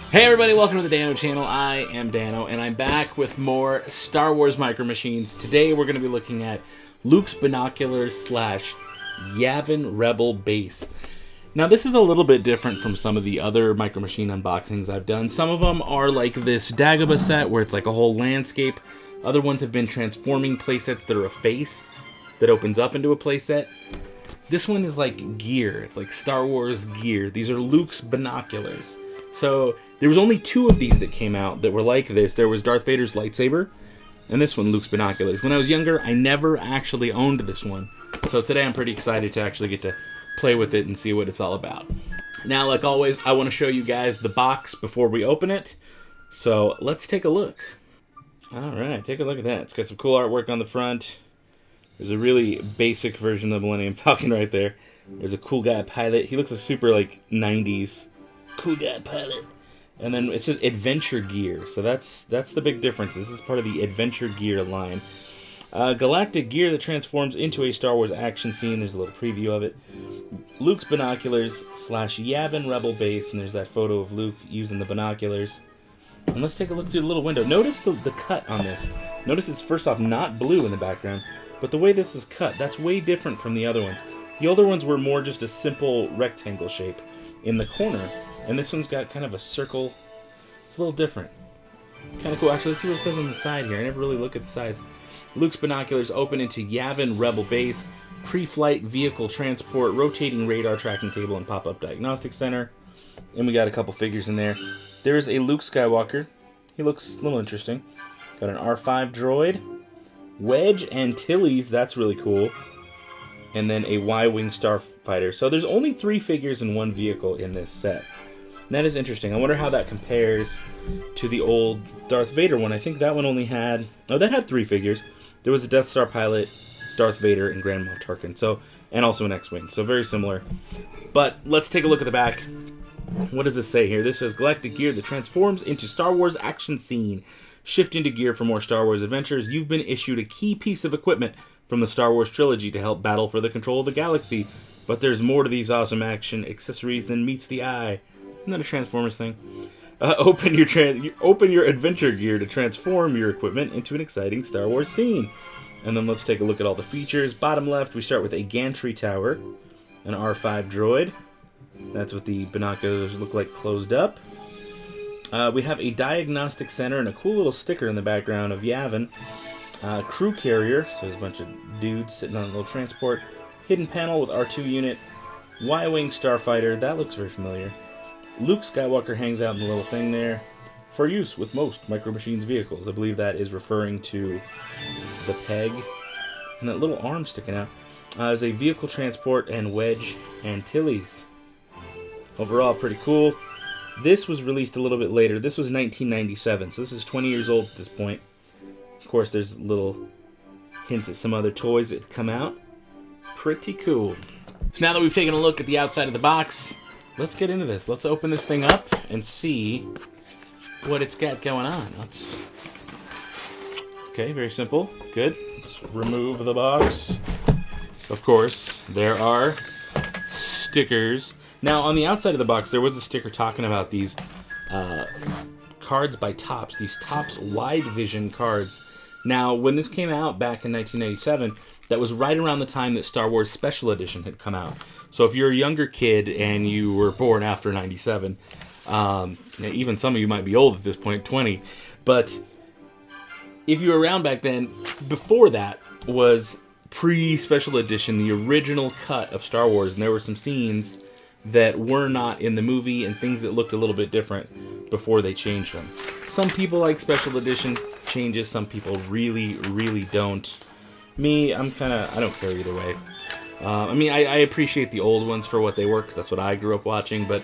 Hey everybody, welcome to the Dano channel. I am Dano, and I'm back with more Star Wars Micro Machines. Today we're going to be looking at Luke's Binoculars / Yavin Rebel Base. Now this is a little bit different from some of the other Micro Machine unboxings I've done. Some of them are like this Dagobah set where it's like a whole landscape. Other ones have been transforming playsets that are a face that opens up into a playset. This one is like gear. It's like Star Wars gear. These are Luke's binoculars. So there was only two of these that came out that were like this. There was Darth Vader's lightsaber, and this one, Luke's binoculars. When I was younger, I never actually owned this one. So today I'm pretty excited to actually get to play with it and see what it's all about. Now, like always, I want to show you guys the box before we open it. So let's take a look. Alright, take a look at that. It's got some cool artwork on the front. There's a really basic version of the Millennium Falcon right there. There's a cool guy pilot. He looks like super like 90s. Cool guy pilot. And then it says Adventure Gear. So that's the big difference. This is part of the Adventure Gear line. Galactic gear that transforms into a Star Wars action scene. There's a little preview of it. Luke's Binoculars / Yavin Rebel Base. And there's that photo of Luke using the binoculars. And let's take a look through the little window. Notice the cut on this. Notice it's first off not blue in the background. But the way this is cut, that's way different from the other ones. The older ones were more just a simple rectangle shape in the corner. And this one's got kind of a circle. It's a little different. Kind of cool. Actually, let's see what it says on the side here. I never really look at the sides. Luke's binoculars open into Yavin Rebel Base, pre-flight vehicle transport, rotating radar tracking table, and pop-up diagnostic center. And we got a couple figures in there. There is a Luke Skywalker. He looks a little interesting. Got an R5 droid. Wedge Antilles. That's really cool. And then a Y-Wing starfighter. So there's only 3 figures in one vehicle in this set. That is interesting. I wonder how that compares to the old Darth Vader one. I think that one only had... Oh, that had 3 figures. There was a Death Star pilot, Darth Vader, and Grand Moff Tarkin. So, and also an X-Wing. So very similar. But let's take a look at the back. What does this say here? This says Galactic gear that transforms into Star Wars action scene. Shift into gear for more Star Wars adventures. You've been issued a key piece of equipment from the Star Wars trilogy to help battle for the control of the galaxy. But there's more to these awesome action accessories than meets the eye. Isn't that a Transformers thing? Open your adventure gear to transform your equipment into an exciting Star Wars scene. And then let's take a look at all the features. Bottom left, we start with a gantry tower, an R5 droid. That's what the binoculars look like closed up. We have a diagnostic center and a cool little sticker in the background of Yavin. Crew carrier, so there's a bunch of dudes sitting on a little transport. Hidden panel with R2 unit. Y-Wing starfighter, that looks very familiar. Luke Skywalker hangs out in the little thing there. For use with most Micro Machines vehicles. I believe that is referring to the peg. And that little arm sticking out is a vehicle transport and Wedge Antilles. Overall, pretty cool. This was released a little bit later. This was 1997, so this is 20 years old at this point. Of course, there's little hints at some other toys that come out. Pretty cool. So now that we've taken a look at the outside of the box, let's get into this. Let's open this thing up and see what it's got going on. Okay, very simple. Good. Let's remove the box. Of course, there are stickers. Now, on the outside of the box, there was a sticker talking about these cards by Topps. These Topps Wide Vision cards. Now, when this came out back in 1997, that was right around the time that Star Wars Special Edition had come out. So if you're a younger kid and you were born after 97, even some of you might be old at this point, 20, but if you were around back then, before that was pre-Special Edition, the original cut of Star Wars, and there were some scenes that were not in the movie and things that looked a little bit different before they changed them. Some people like Special Edition changes, some people really, really don't. Me, I don't care either way. I appreciate the old ones for what they were, because that's what I grew up watching, but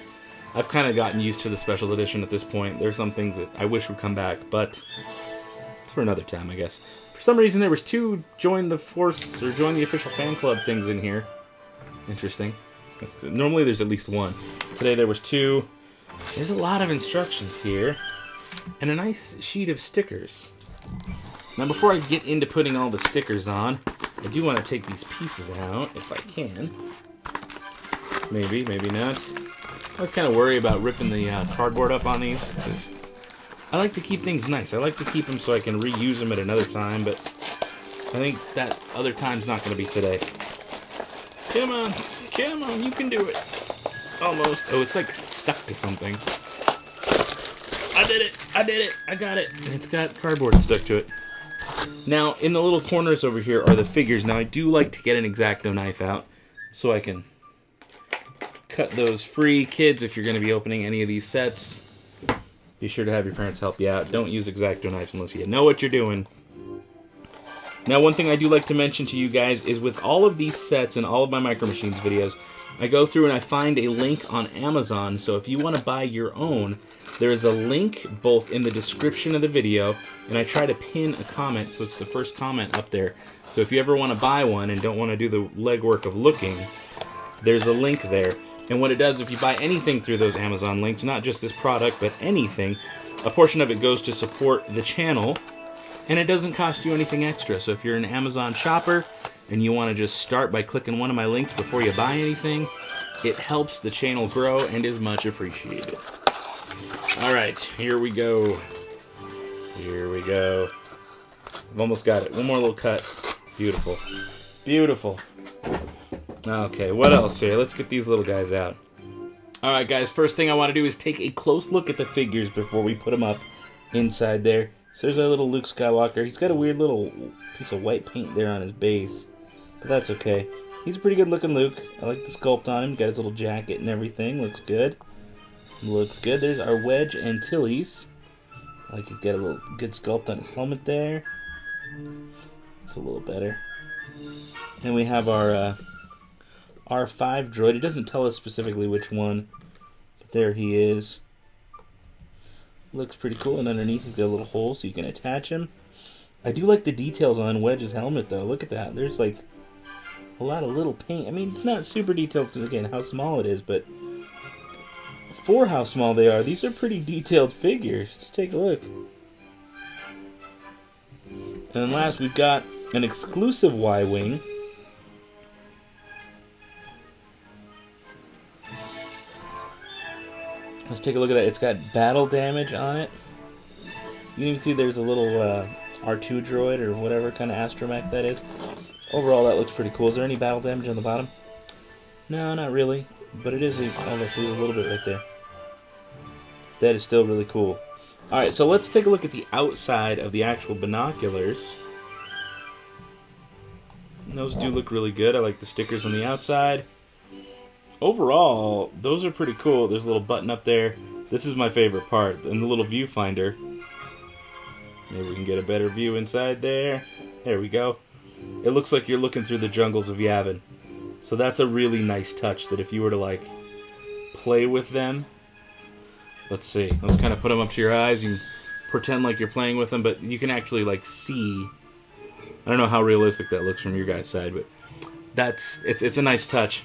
I've kind of gotten used to the Special Edition at this point. There's some things that I wish would come back, but it's for another time, I guess. For some reason, there was 2 join the Force, or join the official fan club things in here. Interesting. Normally there's at least 1. Today there was 2. There's a lot of instructions here, and a nice sheet of stickers. Now before I get into putting all the stickers on, I do want to take these pieces out, if I can. Maybe, maybe not. I was kind of worried about ripping the cardboard up on these, because I like to keep things nice. I like to keep them so I can reuse them at another time, but I think that other time's not going to be today. Come on, you can do it. Almost. Oh, it's like stuck to something. I did it, I got it. It's got cardboard stuck to it. Now, in the little corners over here are the figures. Now, I do like to get an X-Acto knife out so I can cut those free. Kids, if you're going to be opening any of these sets, be sure to have your parents help you out. Don't use X-Acto knives unless you know what you're doing. Now, one thing I do like to mention to you guys is with all of these sets and all of my Micro Machines videos, I go through and I find a link on Amazon. So if you want to buy your own, there is a link both in the description of the video, and I try to pin a comment, so it's the first comment up there. So if you ever want to buy one and don't want to do the legwork of looking, there's a link there. And what it does, if you buy anything through those Amazon links, not just this product, but anything, a portion of it goes to support the channel, and it doesn't cost you anything extra. So if you're an Amazon shopper and you want to just start by clicking one of my links before you buy anything, it helps the channel grow and is much appreciated. Alright, here we go. Here we go. I've almost got it. One more little cut. Beautiful. Beautiful. Okay, what else here? Let's get these little guys out. Alright guys, first thing I want to do is take a close look at the figures before we put them up inside there. So there's our little Luke Skywalker. He's got a weird little piece of white paint there on his base, but that's okay. He's a pretty good looking Luke. I like the sculpt on him. Got his little jacket and everything. Looks good. Looks good. There's our Wedge Antilles. I like he's got a little good sculpt on his helmet there. It's a little better. And we have our R5 droid. It doesn't tell us specifically which one, but there he is. Looks pretty cool, and underneath he's got a little hole so you can attach him. I do like the details on Wedge's helmet, though. Look at that. There's like a lot of little paint. I mean, it's not super detailed because, again, how small it is, but for how small they are, these are pretty detailed figures. Just take a look. And then last, we've got an exclusive Y-Wing. Let's take a look at that. It's got battle damage on it. You can even see there's a little R2 droid or whatever kind of astromech that is. Overall, that looks pretty cool. Is there any battle damage on the bottom? No, not really. But it is a, oh look, there's a little bit right there. That is still really cool. Alright, so let's take a look at the outside of the actual binoculars. And those do look really good. I like the stickers on the outside. Overall, those are pretty cool. There's a little button up there. This is my favorite part, and the little viewfinder. Maybe we can get a better view inside there. There we go. It looks like you're looking through the jungles of Yavin. So that's a really nice touch that if you were to, like, play with them. Let's see. Let's kind of put them up to your eyes. You can pretend like you're playing with them, but you can actually, like, see. I don't know how realistic that looks from your guys' side, but it's a nice touch.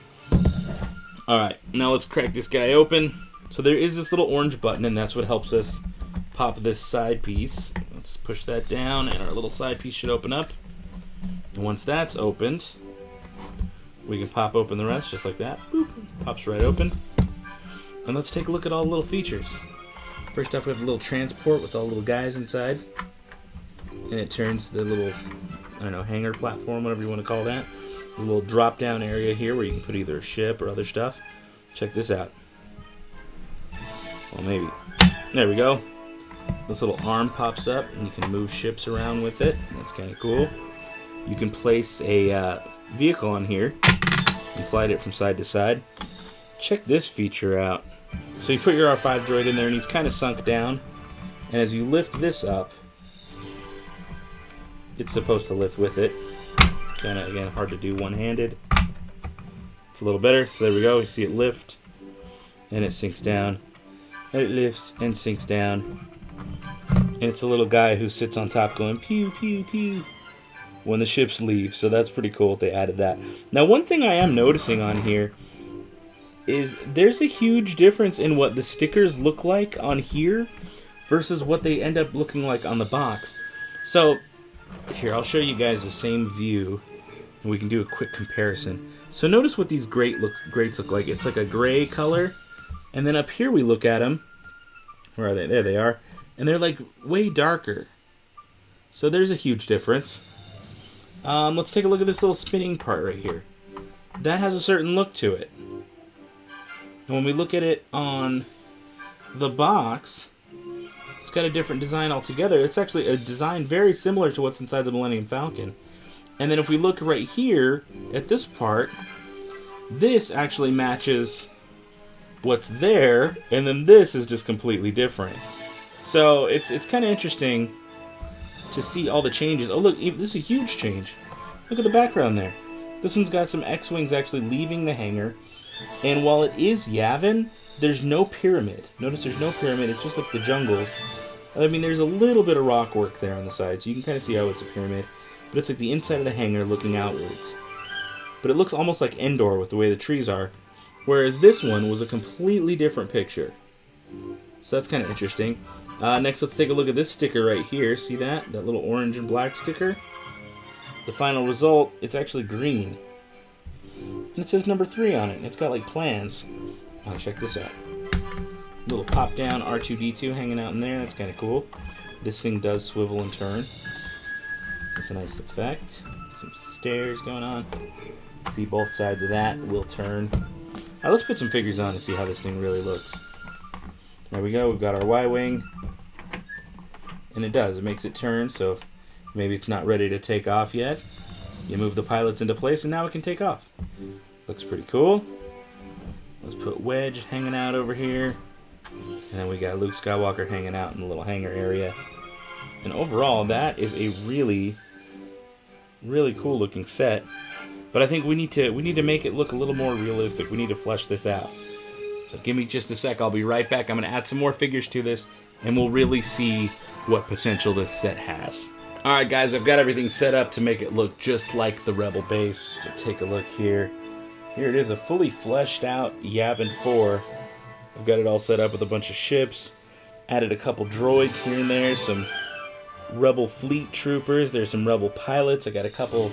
Alright, now let's crack this guy open. So there is this little orange button, and that's what helps us pop this side piece. Let's push that down, and our little side piece should open up. And once that's opened, we can pop open the rest, just like that. Boop, pops right open. And let's take a look at all the little features. First off, we have a little transport with all the little guys inside. And it turns the little, I don't know, hangar platform, whatever you want to call that. There's a little drop-down area here where you can put either a ship or other stuff. Check this out. Well, maybe. There we go. This little arm pops up, and you can move ships around with it. That's kind of cool. You can place a vehicle on here and slide it from side to side. Check this feature out. So you put your R5 droid in there, and he's kind of sunk down. And as you lift this up, it's supposed to lift with it. Kind of, again, hard to do one-handed. It's a little better. So there we go. You see it lift, and it sinks down. And it lifts and sinks down. And it's a little guy who sits on top going pew, pew, pew when the ships leave. So that's pretty cool if they added that. Now, one thing I am noticing on here is there's a huge difference in what the stickers look like on here versus what they end up looking like on the box. So here, I'll show you guys the same view, and we can do a quick comparison. So notice what these grates look like. It's like a gray color, And then up here we look at them. Where are they? There they are. And they're like way darker. So there's a huge difference. Let's take a look at this little spinning part right here. That has a certain look to it. And when we look at it on the box, it's got a different design altogether. It's actually a design very similar to what's inside the Millennium Falcon. And then if we look right here at this part, this actually matches what's there, and then this is just completely different. So it's kind of interesting to see all the changes. Oh look, this is a huge change. Look at the background there. This one's got some X-Wings actually leaving the hangar. And while it is Yavin, there's no pyramid. Notice there's no pyramid, it's just like the jungles. I mean, there's a little bit of rock work there on the side, so you can kind of see how it's a pyramid. But it's like the inside of the hangar looking outwards. But it looks almost like Endor with the way the trees are. Whereas this one was a completely different picture. So that's kind of interesting. Next, let's take a look at this sticker right here. See that? That little orange and black sticker? The final result, it's actually green. And it says number 3 on it. And it's got like plans. Oh, check this out. Little pop down R2-D2 hanging out in there. That's kind of cool. This thing does swivel and turn. That's a nice effect. Some stairs going on. See, both sides of that will turn. Now let's put some figures on and see how this thing really looks. There we go. We've got our Y-Wing. And it does. It makes it turn, so maybe it's not ready to take off yet. You move the pilots into place and now it can take off. Looks pretty cool. Let's put Wedge hanging out over here. And then we got Luke Skywalker hanging out in the little hangar area. And overall, that is a really, really cool looking set. But I think we need to make it look a little more realistic. We need to flesh this out. So give me just a sec. I'll be right back. I'm going to add some more figures to this, and we'll really see what potential this set has. Alright guys, I've got everything set up to make it look just like the Rebel base. So take a look here. Here it is, a fully fleshed out Yavin 4. I've got it all set up with a bunch of ships. Added a couple droids here and there. Some Rebel fleet troopers. There's some Rebel pilots. I got a couple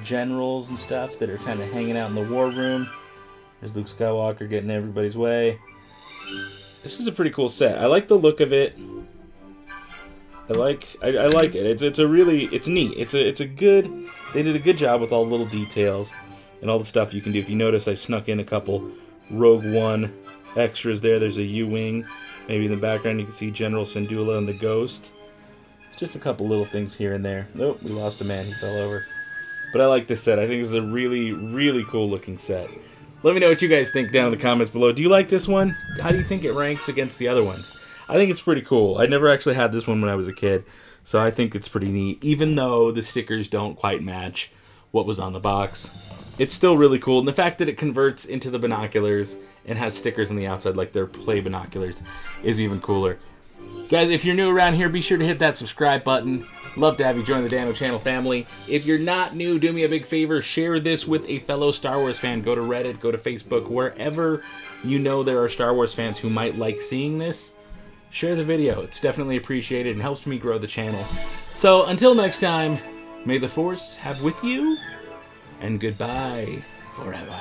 generals and stuff that are kind of hanging out in the war room. There's Luke Skywalker getting everybody's way. This is a pretty cool set. I like the look of it. I like it. It's neat. It's a good. They did a good job with all the little details and all the stuff you can do. If you notice, I snuck in a couple Rogue One extras there. There's a U-Wing. Maybe in the background you can see General Syndulla and the Ghost. Just a couple little things here and there. Oh, we lost a man. He fell over. But I like this set. I think this is a really, really cool looking set. Let me know what you guys think down in the comments below. Do you like this one? How do you think it ranks against the other ones? I think it's pretty cool. I never actually had this one when I was a kid, so I think it's pretty neat. Even though the stickers don't quite match what was on the box, it's still really cool. And the fact that it converts into the binoculars and has stickers on the outside like their play binoculars is even cooler. Guys, if you're new around here, be sure to hit that subscribe button. Love to have you join the Dano Channel family. If you're not new, do me a big favor. Share this with a fellow Star Wars fan. Go to Reddit, go to Facebook, wherever you know there are Star Wars fans who might like seeing this. Share the video. It's definitely appreciated and helps me grow the channel. So until next time, may the Force have with you, and goodbye forever.